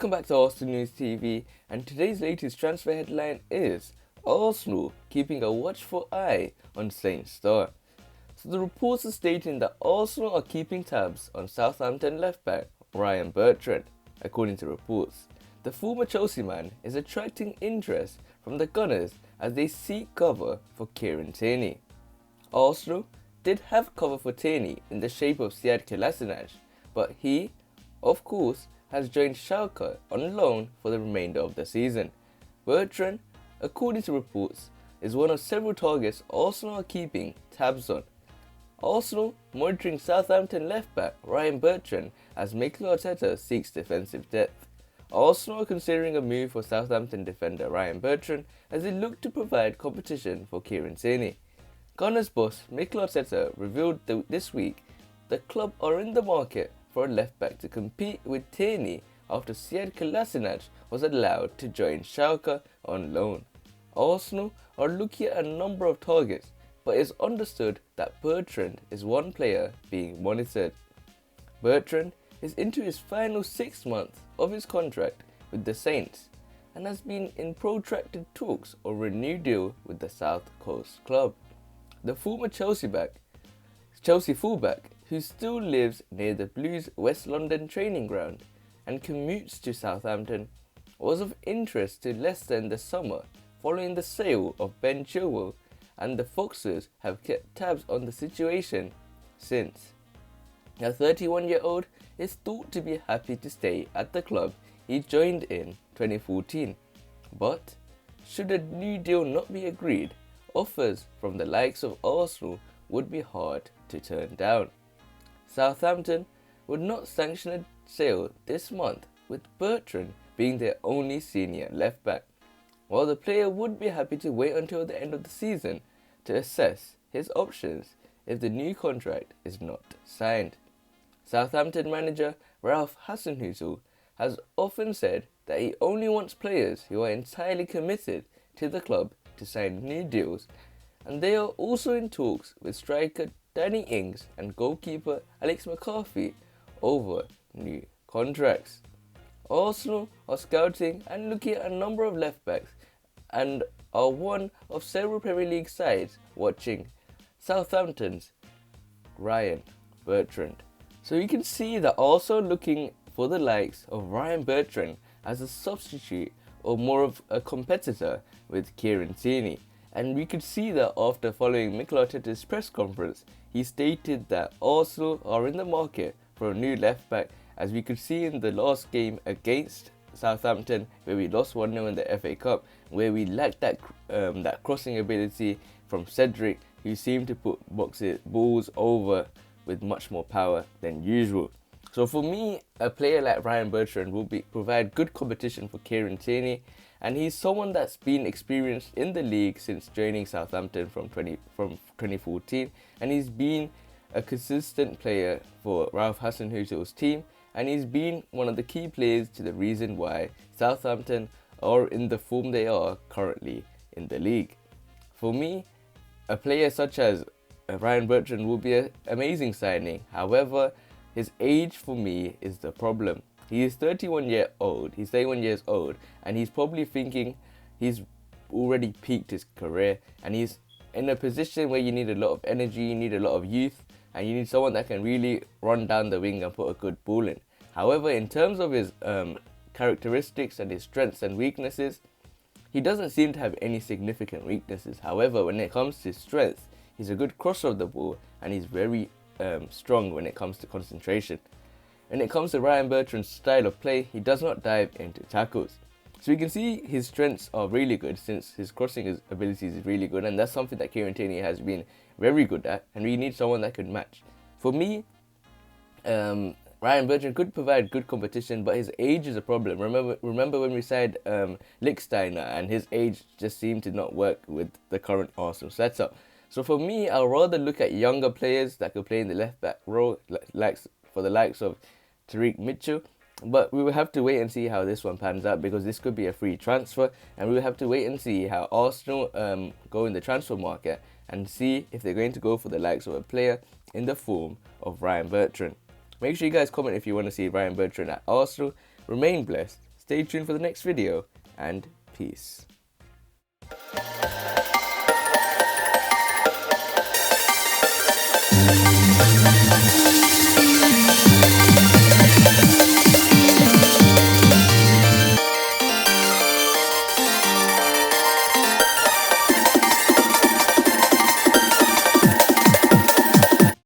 Welcome back to Arsenal News TV, and today's latest transfer headline is Arsenal keeping a watchful eye on Saint Star. So the reports are stating that Arsenal are keeping tabs on Southampton left-back Ryan Bertrand. According to reports, the former Chelsea man is attracting interest from the Gunners as they seek cover for TIERNEY. Arsenal did have cover for Tierney in the shape of Sead Kolasinac, but he, of course, has joined Schalke on loan for the remainder of the season. Bertrand, according to reports, is one of several targets Arsenal are keeping tabs on. Arsenal monitoring Southampton left-back Ryan Bertrand as Mikel seeks defensive depth. Arsenal are considering a move for Southampton defender Ryan Bertrand as they look to provide competition for TIERNEY. Gunners boss Mikel revealed this week the club are in the market for a left-back to compete with Tierney after Sead Kolasinac was allowed to join Schalke on loan. Arsenal are looking at a number of targets, but it's understood that Bertrand is one player being monitored. Bertrand is into his final 6 months of his contract with the Saints and has been in protracted talks over a new deal with the South Coast club. The former Chelsea fullback, who still lives near the Blues' West London training ground and commutes to Southampton, was of interest to Leicester in the summer following the sale of Ben Chilwell, and the Foxes have kept tabs on the situation since. The 31-year-old is thought to be happy to stay at the club he joined in 2014, but should a new deal not be agreed, offers from the likes of Arsenal would be hard to turn down. Southampton would not sanction a sale this month, with Bertrand being their only senior left-back, while the player would be happy to wait until the end of the season to assess his options if the new contract is not signed. Southampton manager Ralph Hasenhüttl has often said that he only wants players who are entirely committed to the club to sign new deals, and they are also in talks with striker Danny Ings and goalkeeper Alex McCarthy over new contracts. Arsenal are scouting and looking at a number of left-backs and are one of several Premier League sides watching Southampton's Ryan Bertrand. So you can see that also looking for the likes of Ryan Bertrand as a substitute or more of a competitor with TIERNEY. And we could see that after following Mikel Arteta's press conference, he stated that Arsenal are in the market for a new left-back, as we could see in the last game against Southampton, where we lost 1-0 in the FA Cup, where we lacked that crossing ability from Cedric, who seemed to put balls over with much more power than usual. So for me, a player like Ryan Bertrand will provide good competition for TIERNEY, and he's someone that's been experienced in the league since joining Southampton from 2014, and he's been a consistent player for Ralph Hasenhüttl's team, and he's been one of the key players to the reason why Southampton are in the form they are currently in the league. For me, a player such as Ryan Bertrand will be an amazing signing. However, his age for me is the problem. He is 31 years old, and he's probably thinking he's already peaked his career, and he's in a position where you need a lot of energy, you need a lot of youth, and you need someone that can really run down the wing and put a good ball in. However, in terms of his characteristics and his strengths and weaknesses, he doesn't seem to have any significant weaknesses. However, when it comes to strength, he's a good crosser of the ball, and he's very strong when it comes to concentration. When it comes to Ryan Bertrand's style of play, he does not dive into tackles. So we can see his strengths are really good, since his crossing abilities is really good, and that's something that TIERNEY has been very good at, and we need someone that can match. For me, Ryan Bertrand could provide good competition, but his age is a problem. Remember when we signed Lichtsteiner, and his age just seemed to not work with the current Arsenal setup. So for me, I'll rather look at younger players that could play in the left-back role, for the likes of Tyrick Mitchell, but we will have to wait and see how this one pans out, because this could be a free transfer, and we will have to wait and see how Arsenal go in the transfer market and see if they're going to go for the likes of a player in the form of Ryan Bertrand. Make sure you guys comment if you want to see Ryan Bertrand at Arsenal. Remain blessed. Stay tuned for the next video, and peace.